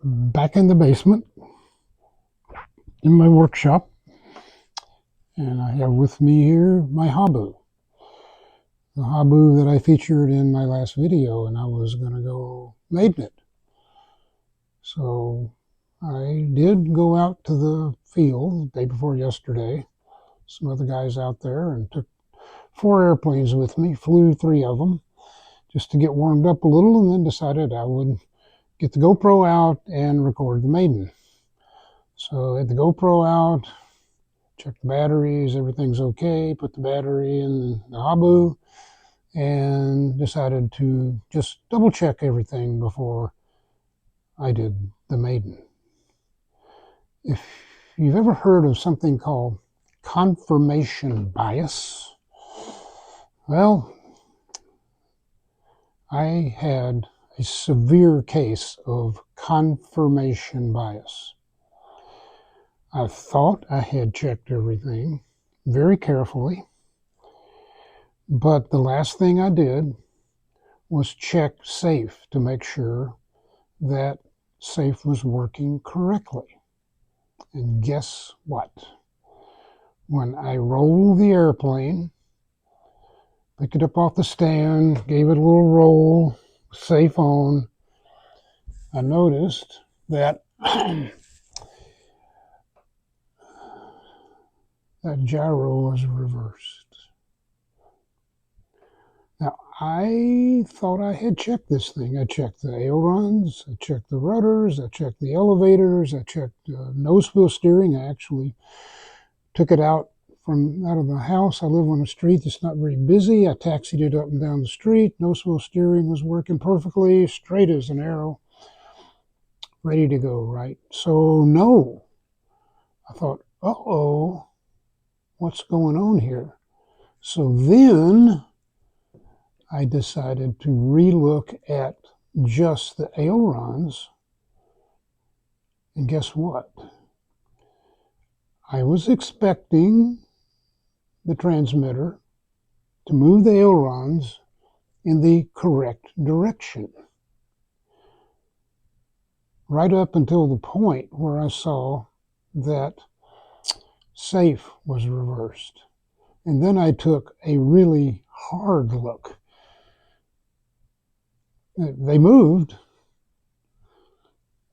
Back in the basement in my workshop, and I have with me here my Habu. The Habu that I featured in my last video, and I was going to go maiden it. So I did go out to the field the day before yesterday. Some other guys out there, and took 4 airplanes with me, flew 3 of them just to get warmed up a little, and then decided I would get the GoPro out and record the maiden. So I had the GoPro out, checked the batteries, everything's okay, put the battery in the Habu, and decided to just double check everything before I did the maiden. If you've ever heard of something called confirmation bias, well, I had a severe case of confirmation bias. I thought I had checked everything very carefully, but the last thing I did was check safe to make sure that safe was working correctly. And guess what? When I rolled the airplane, picked it up off the stand, gave it a little roll, safe on, I noticed that that gyro was reversed. Now, I thought I had checked this thing. I checked the ailerons, I checked the rudders, I checked the elevators, I checked nose wheel steering. I actually took it out of the house. I live on a street that's not very busy. I taxied it up and down the street. Nose wheel steering was working perfectly, straight as an arrow, ready to go, right? So, no. I thought, uh-oh, what's going on here? So then I decided to relook at just the ailerons, and guess what? I was expecting the transmitter to move the ailerons in the correct direction, right up until the point where I saw that safe was reversed. And then I took a really hard look. They moved,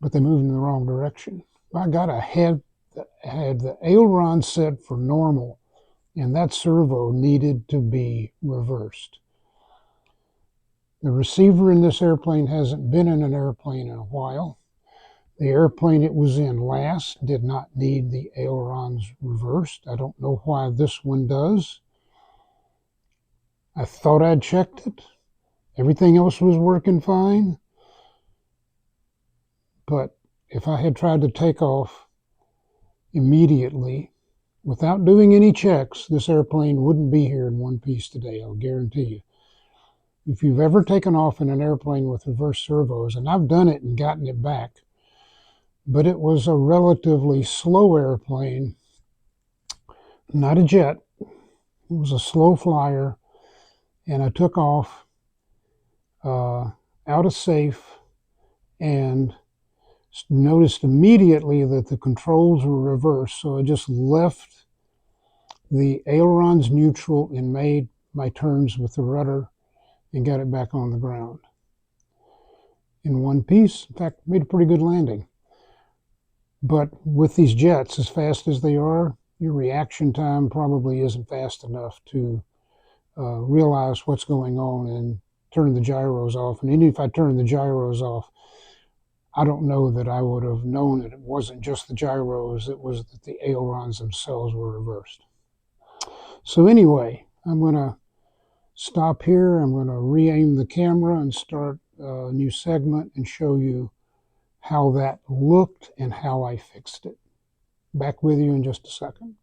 but they moved in the wrong direction. By God, I had the aileron set for normal, and that servo needed to be reversed. The receiver in this airplane hasn't been in an airplane in a while. The airplane it was in last did not need the ailerons reversed. I don't know why this one does. I thought I'd checked it. Everything else was working fine. But if I had tried to take off immediately without doing any checks, this airplane wouldn't be here in one piece today, I'll guarantee you. If you've ever taken off in an airplane with reverse servos, and I've done it and gotten it back, but it was a relatively slow airplane, not a jet. It was a slow flyer, and I took off out of safe and noticed immediately that the controls were reversed, so I just left the ailerons neutral and made my turns with the rudder and got it back on the ground in one piece. In fact, made a pretty good landing. But with these jets, as fast as they are, your reaction time probably isn't fast enough to realize what's going on and turn the gyros off. And even if I turned the gyros off, I don't know that I would have known that it wasn't just the gyros, it was that the ailerons themselves were reversed. So anyway, I'm going to stop here. I'm going to re-aim the camera and start a new segment and show you how that looked and how I fixed it. Back with you in just a second.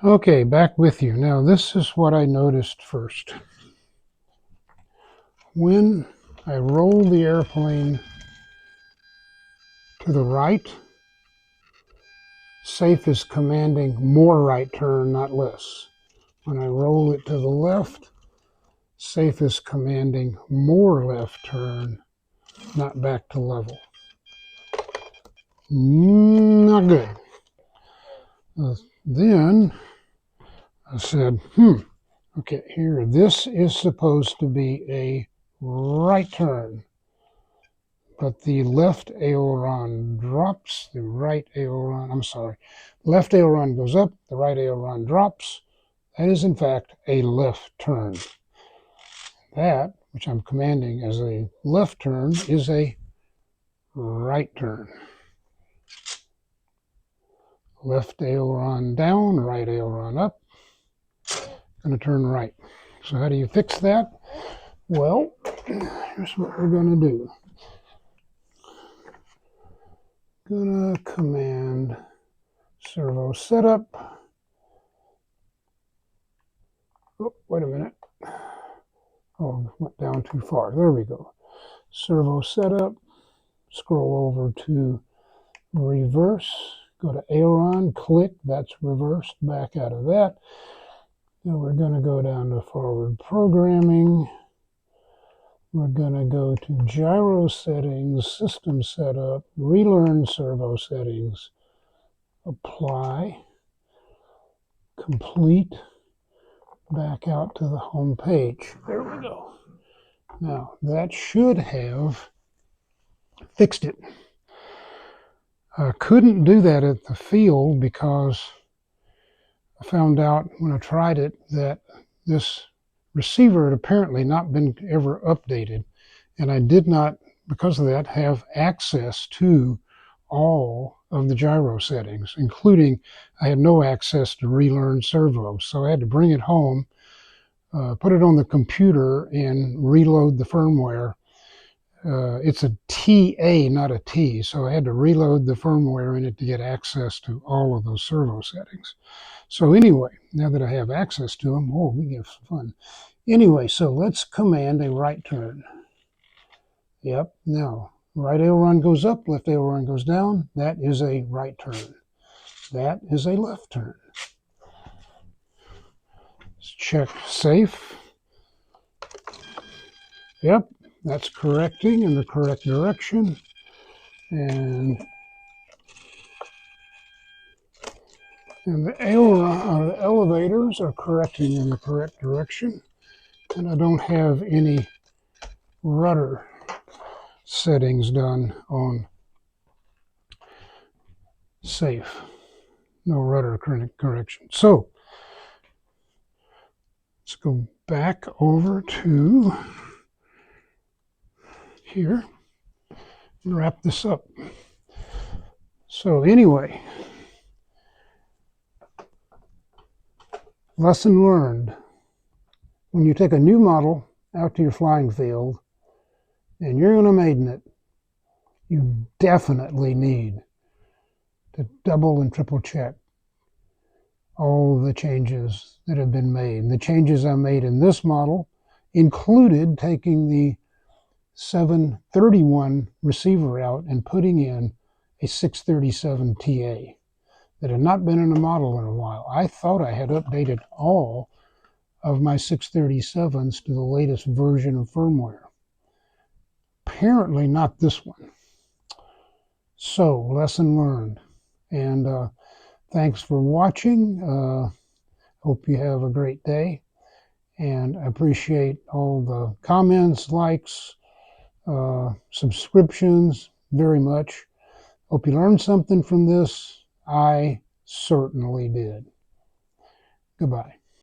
Okay, back with you. Now, this is what I noticed first. When I roll the airplane to the right, safe is commanding more right turn, not less. When I roll it to the left, safe is commanding more left turn, not back to level. Not good. Then I said, okay, here, this is supposed to be a right turn, but the left aileron drops, the right aileron, I'm sorry, left aileron goes up, the right aileron drops. That is, in fact, a left turn. That, which I'm commanding as a left turn, is a right turn. Left aileron down, right aileron up. Going to turn right. So how do you fix that? Well, here's what we're going to do. Going to command servo setup. Oh, wait a minute. Oh, went down too far. There we go. Servo setup. Scroll over to reverse. Go to aileron, click. That's reversed. Back out of that. Now we're going to go down to forward programming. We're going to go to gyro settings, system setup, relearn servo settings, apply, complete, back out to the home page. There we go. Now that should have fixed it. I couldn't do that at the field because I found out when I tried it that this receiver had apparently not been ever updated, and I did not, because of that, have access to all of the gyro settings, including I had no access to relearn servo, so I had to bring it home, put it on the computer, and reload the firmware. It's a TA, not a T, so I had to reload the firmware in it to get access to all of those servo settings. So anyway, now that I have access to them, oh, we get fun. Anyway, so let's command a right turn. Yep, now, right aileron goes up, left aileron goes down. That is a right turn. That is a left turn. Let's check safe. Yep, that's correcting in the correct direction. And the aileron, the elevators are correcting in the correct direction. And I don't have any rudder settings done on safe. No rudder correction. So let's go back over to here and wrap this up. So anyway, lesson learned. When you take a new model out to your flying field and you're going to maiden it, you definitely need to double and triple check all the changes that have been made. The changes I made in this model included taking the 731 receiver out and putting in a 637 TA that had not been in a model in a while. I thought I had updated all of my 637s to the latest version of firmware. Apparently not this one. So, lesson learned. And thanks for watching. Hope you have a great day. And I appreciate all the comments, likes, subscriptions very much. Hope you learned something from this. I certainly did. Goodbye.